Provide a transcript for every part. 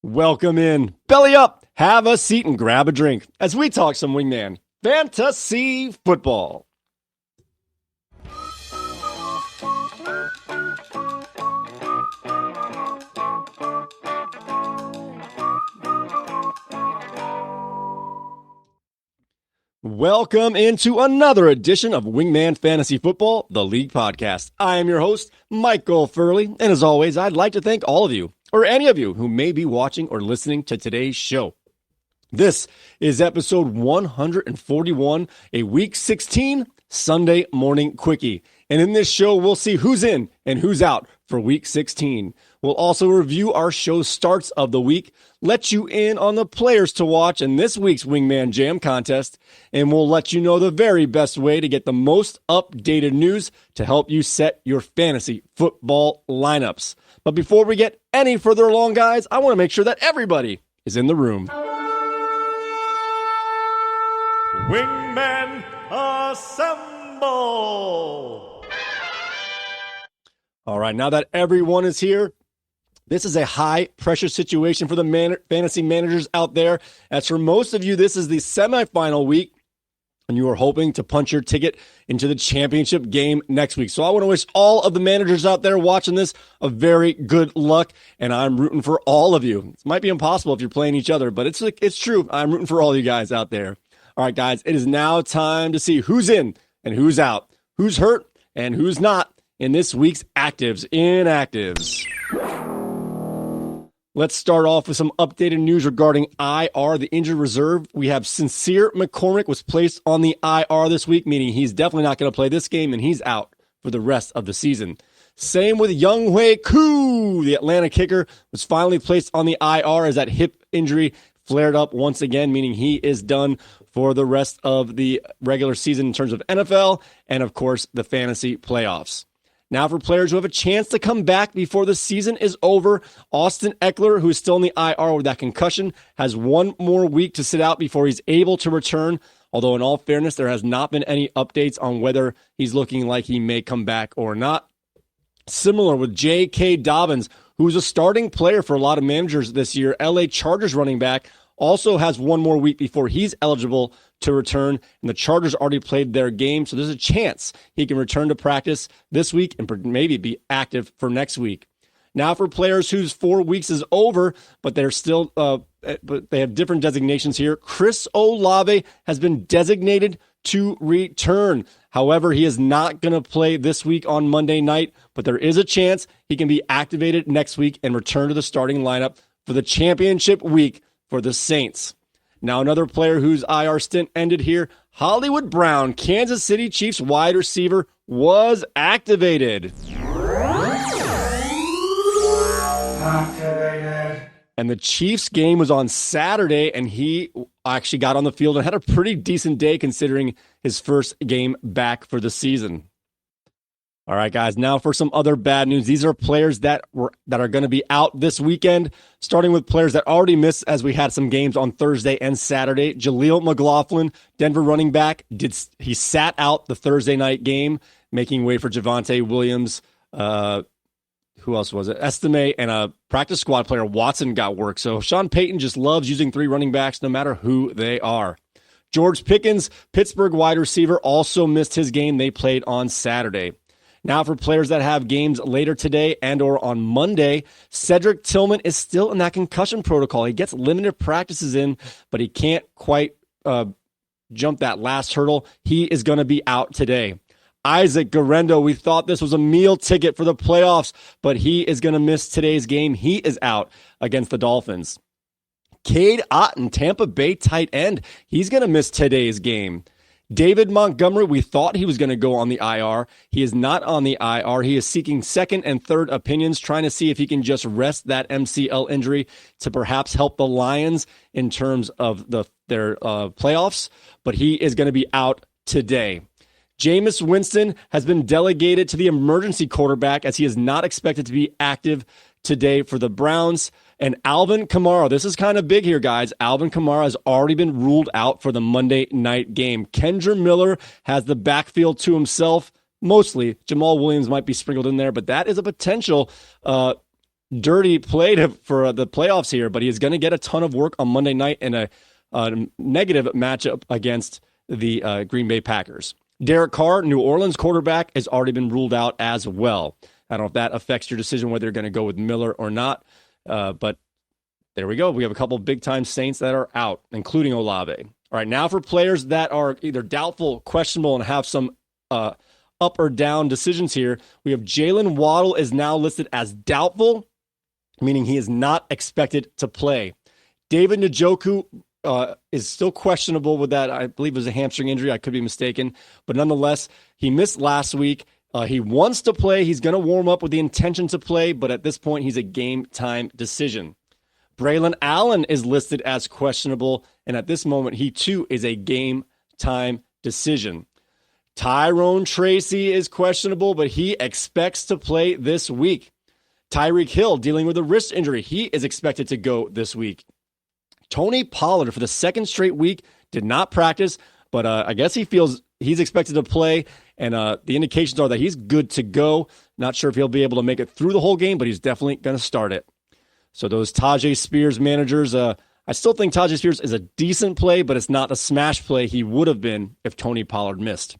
Welcome in. Belly up, have a seat, and grab a drink as we talk some Wingman Fantasy Football. Welcome into another edition of Wingman Fantasy Football, the League Podcast. I am your host, Michael Furley, and as always, I'd like to thank all of you, or any of you who may be watching or listening to today's show. This is episode 141, a Week 16 Sunday morning quickie. And in this show, we'll see who's in and who's out for Week 16. We'll also review our show starts of the week, let you in on the players to watch in this week's Wingman Jam contest, and we'll let you know the very best way to get the most updated news to help you set your fantasy football lineups. But before we get any further along, guys, I want to make sure that everybody is in the room. Wingmen assemble! All right, now that everyone is here, this is a high-pressure situation for the fantasy managers out there. As for most of you, this is the semifinal week, and you are hoping to punch your ticket into the championship game next week. So I want to wish all of the managers out there watching this a very good luck, and I'm rooting for all of you. It might be impossible if you're playing each other, but it's true. I'm rooting for all you guys out there. All right, guys, it is now time to see who's in and who's out, who's hurt and who's not in this week's inactives. Let's start off with some updated news regarding IR, the injured reserve. We have Sincere McCormick was placed on the IR this week, meaning he's definitely not going to play this game, and he's out for the rest of the season. Same with Younghoe Koo. The Atlanta kicker was finally placed on the IR as that hip injury flared up once again, meaning he is done for the rest of the regular season in terms of NFL and, of course, the fantasy playoffs. Now for players who have a chance to come back before the season is over, Austin Eckler, who is still in the IR with that concussion, has one more week to sit out before he's able to return. Although in all fairness, there has not been any updates on whether he's looking like he may come back or not. Similar with J.K. Dobbins, who's a starting player for a lot of managers this year, LA Chargers running back, also has one more week before he's eligible to return, and the Chargers already played their game, so there's a chance he can return to practice this week and maybe be active for next week. Now for players whose 4 weeks is over, but they're still, but they have different designations here. Chris Olave has been designated to return. However, he is not going to play this week on Monday night, but there is a chance he can be activated next week and return to the starting lineup for the championship week for the Saints. Now another player whose IR stint ended here, Hollywood Brown, Kansas City Chiefs wide receiver, was activated. And the Chiefs game was on Saturday, and he actually got on the field and had a pretty decent day considering his first game back for the season. All right, guys, now for some other bad news. These are players that are going to be out this weekend, starting with players that already missed as we had some games on Thursday and Saturday. Jaleel McLaughlin, Denver running back, he sat out the Thursday night game, making way for Javonte Williams. Who else was it? Estime and a practice squad player, Watson, got work. So Sean Payton just loves using three running backs no matter who they are. George Pickens, Pittsburgh wide receiver, also missed his game they played on Saturday. Now for players that have games later today and or on Monday, Cedric Tillman is still in that concussion protocol. He gets limited practices in, but he can't quite jump that last hurdle. He is going to be out today. Isaac Guerrero, we thought this was a meal ticket for the playoffs, but he is going to miss today's game. He is out against the Dolphins. Cade Otton, Tampa Bay tight end, he's going to miss today's game. David Montgomery, we thought he was going to go on the IR. He is not on the IR. He is seeking second and third opinions, trying to see if he can just rest that MCL injury to perhaps help the Lions in terms of their playoffs, but he is going to be out today. Jameis Winston has been delegated to the emergency quarterback as he is not expected to be active today for the Browns. And Alvin Kamara, this is kind of big here, guys. Alvin Kamara has already been ruled out for the Monday night game. Kendra Miller has the backfield to himself. Mostly, Jamal Williams might be sprinkled in there, but that is a potential dirty played for the playoffs here, but he is going to get a ton of work on Monday night in a negative matchup against the Green Bay Packers. Derek Carr, New Orleans quarterback, has already been ruled out as well. I don't know if that affects your decision whether you're going to go with Miller or not, but there we go. We have a couple big-time Saints that are out, including Olave. All right, now for players that are either doubtful, questionable, and have some up or down decisions here, we have Jalen Waddle is now listed as doubtful, meaning he is not expected to play. David Njoku is still questionable with that. I believe it was a hamstring injury. I could be mistaken. But nonetheless, he missed last week. He wants to play. He's going to warm up with the intention to play, but at this point, he's a game-time decision. Braylon Allen is listed as questionable, and at this moment, he too is a game-time decision. Tyrone Tracy is questionable, but he expects to play this week. Tyreek Hill dealing with a wrist injury. He is expected to go this week. Tony Pollard, for the second straight week, did not practice, but I guess he feels he's expected to play, and the indications are that he's good to go. Not sure if he'll be able to make it through the whole game, but he's definitely going to start it. So those Tajay Spears managers, I still think Tajay Spears is a decent play, but it's not a smash play he would have been if Tony Pollard missed.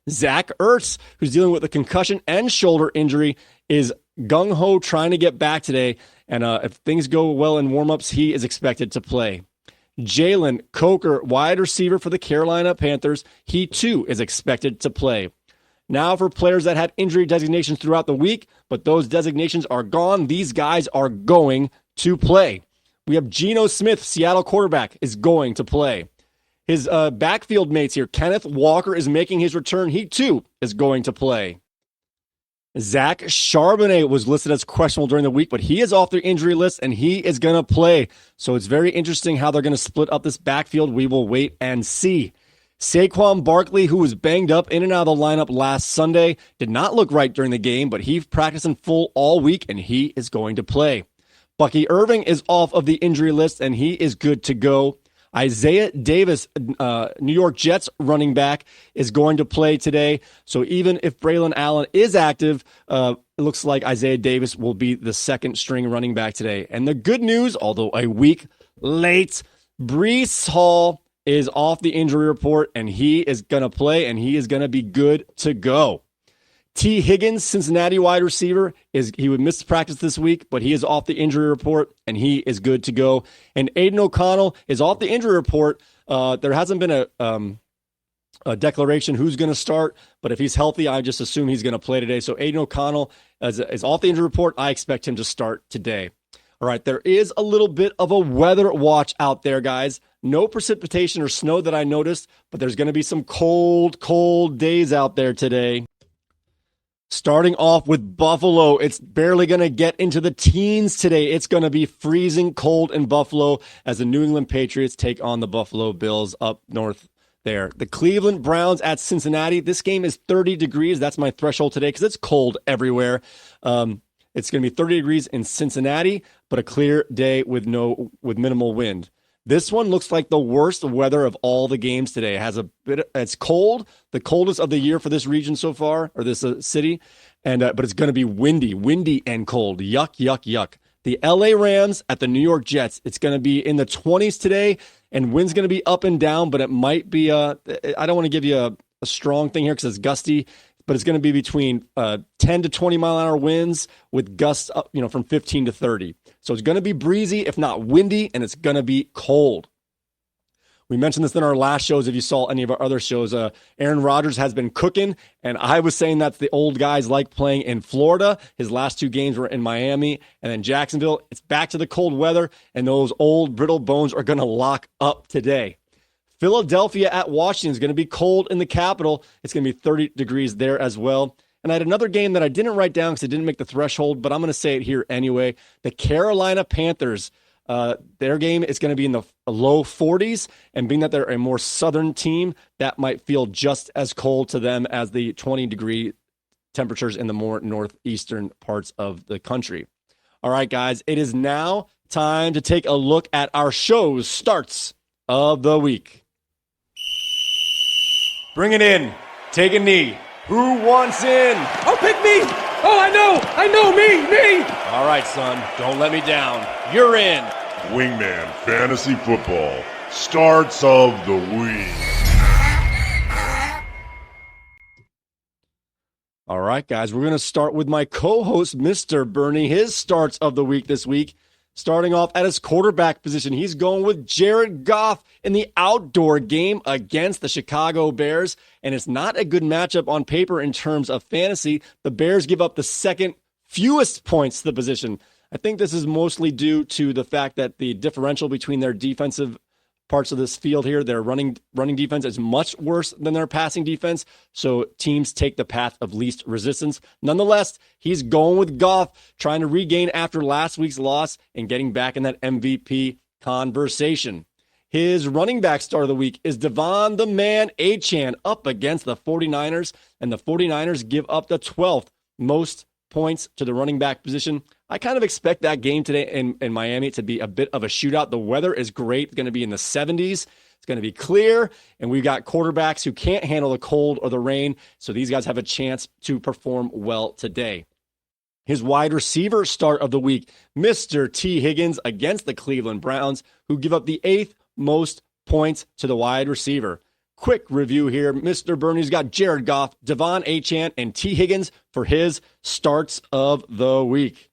Zach Ertz, who's dealing with a concussion and shoulder injury, is gung-ho trying to get back today, and if things go well in warm-ups, he is expected to play. Jalen Coker, wide receiver for the Carolina Panthers, he too is expected to play. Now for players that had injury designations throughout the week, but those designations are gone, these guys are going to play. We have Geno Smith, Seattle quarterback, is going to play. His backfield mates here, Kenneth Walker is making his return. He too is going to play. Zach Charbonnet was listed as questionable during the week, but he is off their injury list and he is going to play. So it's very interesting how they're going to split up this backfield. We will wait and see. Saquon Barkley, who was banged up in and out of the lineup last Sunday, did not look right during the game, but he practiced in full all week and he is going to play. Bucky Irving is off of the injury list and he is good to go. Isaiah Davis, New York Jets running back, is going to play today. So even if Braylon Allen is active, it looks like Isaiah Davis will be the second string running back today. And the good news, although a week late, Breece Hall is off the injury report and he is going to play and he is going to be good to go. T. Higgins, Cincinnati wide receiver, he would miss practice this week, but he is off the injury report, and he is good to go. And Aiden O'Connell is off the injury report. There hasn't been a declaration who's going to start, but if he's healthy, I just assume he's going to play today. So Aiden O'Connell is off the injury report. I expect him to start today. All right, there is a little bit of a weather watch out there, guys. No precipitation or snow that I noticed, but there's going to be some cold days out there today. Starting off with Buffalo, it's barely going to get into the teens today. It's going to be freezing cold in Buffalo as the New England Patriots take on the Buffalo Bills up north there. The Cleveland Browns at Cincinnati. This game is 30 degrees. That's my threshold today because it's cold everywhere. It's going to be 30 degrees in Cincinnati, but a clear day with minimal wind. This one looks like the worst weather of all the games today. It's cold, the coldest of the year for this region so far, or this city, and but it's going to be windy and cold. Yuck, yuck, yuck. The LA Rams at the New York Jets. It's going to be in the 20s today, and wind's going to be up and down, but it might be I don't want to give you a strong thing here because it's gusty, but it's going to be between 10 to 20 mile an hour winds with gusts up, from 15 to 30. So it's going to be breezy, if not windy, and it's going to be cold. We mentioned this in our last shows. If you saw any of our other shows, Aaron Rodgers has been cooking, and I was saying that the old guys like playing in Florida. His last two games were in Miami and then Jacksonville. It's back to the cold weather, and those old brittle bones are going to lock up today. Philadelphia at Washington is going to be cold in the capital. It's going to be 30 degrees there as well. And I had another game that I didn't write down because it didn't make the threshold, but I'm going to say it here anyway. The Carolina Panthers, their game is going to be in the low 40s, and being that they're a more southern team, that might feel just as cold to them as the 20-degree temperatures in the more northeastern parts of the country. All right, guys, it is now time to take a look at our show's starts of the week. Bring it in. Take a knee. Who wants in? Oh, pick me! Oh, I know, me! All right, son, don't let me down. You're in. Wingman Fantasy Football starts of the week. All right, guys, we're going to start with my co-host, Mr. Bernie, his starts of the week this week. Starting off at his quarterback position, he's going with Jared Goff in the outdoor game against the Chicago Bears. And it's not a good matchup on paper in terms of fantasy. The Bears give up the second fewest points to the position. I think this is mostly due to the fact that the differential between their defensive parts of this field here, their running defense is much worse than their passing defense. So teams take the path of least resistance. Nonetheless, he's going with Goff, trying to regain after last week's loss and getting back in that MVP conversation. His running back start of the week is Devon the Man Achane up against the 49ers, and the 49ers give up the 12th most points to the running back position. I kind of expect that game today in Miami to be a bit of a shootout. The weather is great. It's going to be in the 70s. It's going to be clear, and we've got quarterbacks who can't handle the cold or the rain, so these guys have a chance to perform well today. His wide receiver start of the week, Mr. T. Higgins against the Cleveland Browns, who give up the 8th most points to the wide receiver. Quick review here. Mr. Bernie's got Jared Goff, Devon Achane, and T. Higgins for his starts of the week.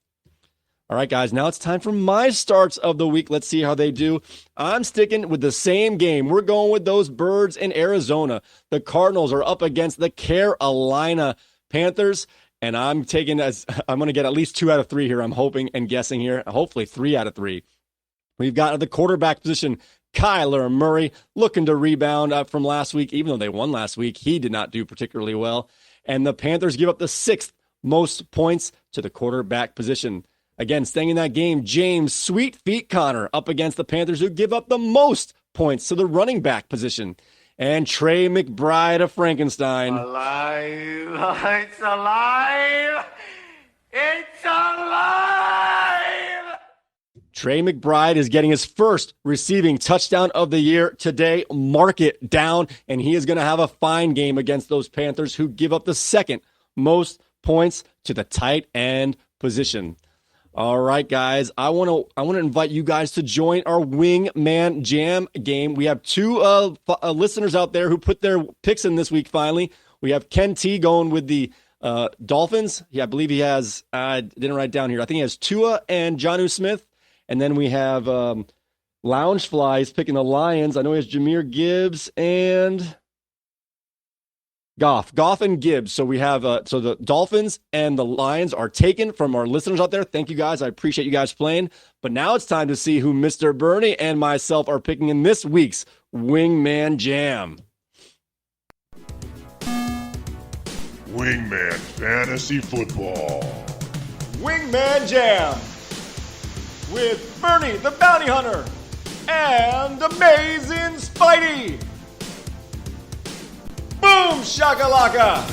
All right, guys, now it's time for my starts of the week. Let's see how they do. I'm sticking with the same game. We're going with those birds in Arizona. The Cardinals are up against the Carolina Panthers, and I'm going to get at least 2 out of 3 here. I'm hoping and guessing here. Hopefully 3 out of 3. We've got at the quarterback position, Kyler Murray, looking to rebound from last week. Even though they won last week, he did not do particularly well. And the Panthers give up the 6th most points to the quarterback position. Again, staying in that game, James Sweet Feet Connor up against the Panthers, who give up the most points to the running back position. And Trey McBride of Frankenstein. Alive! It's alive! It's alive! Trey McBride is getting his first receiving touchdown of the year today. Mark it down, and he is going to have a fine game against those Panthers, who give up the 2nd most points to the tight end position. All right, guys, I want to invite you guys to join our Wingman Jam game. We have 2 listeners out there who put their picks in this week finally. We have Ken T going with the Dolphins. Yeah, I believe he has, I didn't write it down here. I think he has Tua and Jonnu Smith. And then we have Lounge Flies picking the Lions. I know he has Jahmyr Gibbs and Goff and Gibbs. So we have so the Dolphins and the Lions are taken from our listeners out there. Thank you guys. I appreciate you guys playing. But now it's time to see who Mr. Bernie and myself are picking in this week's Wingman Jam. Wingman Fantasy Football. Wingman Jam with Bernie the Bounty Hunter and Amazing Spidey. Boom shakalaka!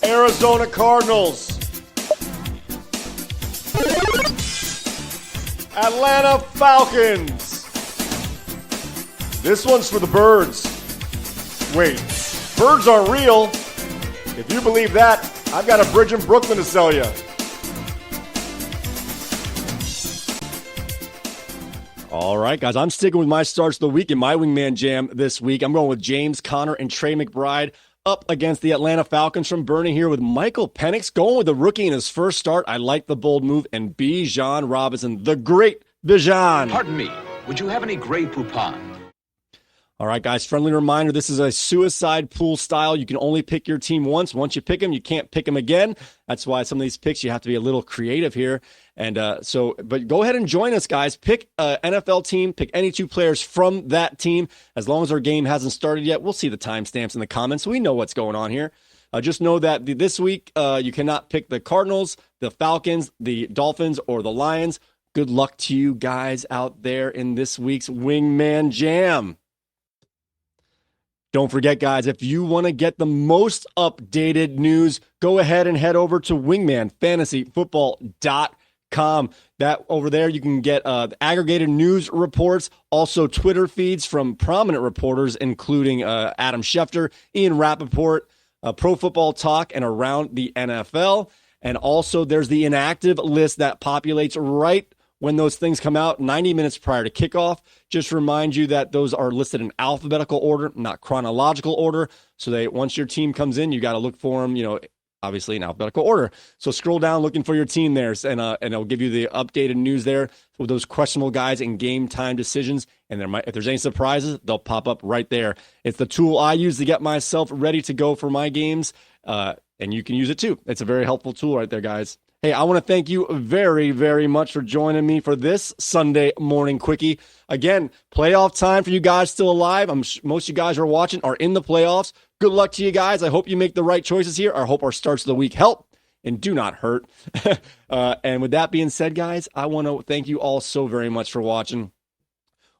Arizona Cardinals. Atlanta Falcons. This one's for the birds. Wait, birds aren't real? If you believe that, I've got a bridge in Brooklyn to sell you. All right, guys, I'm sticking with my starts of the week in my Wingman Jam this week. I'm going with James Conner and Trey McBride up against the Atlanta Falcons from Bernie here with Michael Penix going with the rookie in his first start. I like the bold move, and Bijan Robinson, the great Bijan. Pardon me, would you have any Grey Poupon? All right, guys, friendly reminder, this is a suicide pool style. You can only pick your team once. Once you pick them, you can't pick them again. That's why some of these picks, you have to be a little creative here. And but go ahead and join us, guys. Pick an NFL team, pick any 2 players from that team. As long as our game hasn't started yet, we'll see the timestamps in the comments, so we know what's going on here. Just know that this week, you cannot pick the Cardinals, the Falcons, the Dolphins, or the Lions. Good luck to you guys out there in this week's Wingman Jam. Don't forget, guys, if you want to get the most updated news, go ahead and head over to wingmanfantasyfootball.com. wingman.com. That over there, you can get aggregated news reports, also Twitter feeds from prominent reporters, including Adam Schefter, Ian Rappaport, Pro Football Talk, and Around the NFL. And also, there's the inactive list that populates right when those things come out, 90 minutes prior to kickoff. Just remind you that those are listed in alphabetical order, not chronological order. So that once your team comes in, you got to look for them, obviously in alphabetical order. So scroll down looking for your team there, and it'll give you the updated news there with those questionable guys and game time decisions. And if there's any surprises, they'll pop up right there. It's the tool I use to get myself ready to go for my games, and you can use it too. It's a very helpful tool right there, guys. Hey, I want to thank you very, very much for joining me for this Sunday morning quickie. Again, playoff time for you guys still alive. Most of you guys who are watching are in the playoffs. Good luck to you guys. I hope you make the right choices here. I hope our starts of the week help and do not hurt. And with that being said, guys, I want to thank you all so very much for watching.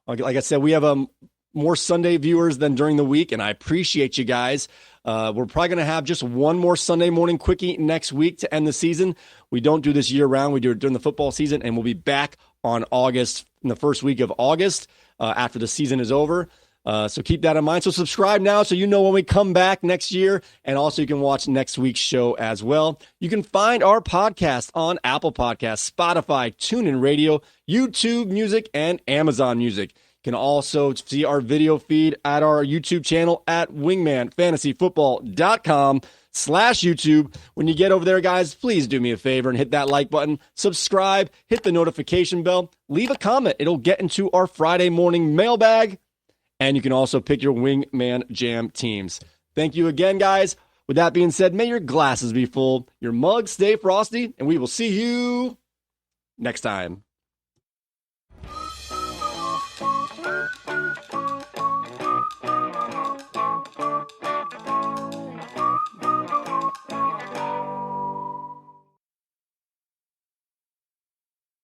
Like I said, we have more Sunday viewers than during the week, and I appreciate you guys. We're probably going to have just one more Sunday morning quickie next week to end the season. We don't do this year round. We do it during the football season, and we'll be back on in the first week of August after the season is over. So keep that in mind. So subscribe now so you know when we come back next year, and also you can watch next week's show as well. You can find our podcast on Apple Podcasts, Spotify, TuneIn Radio, YouTube Music, and Amazon Music. You can also see our video feed at our YouTube channel at wingmanfantasyfootball.com/YouTube. When you get over there, guys, please do me a favor and hit that like button, subscribe, hit the notification bell, leave a comment. It'll get into our Friday morning mailbag, and you can also pick your Wingman Jam teams. Thank you again, guys. With that being said, may your glasses be full, your mugs stay frosty, and we will see you next time.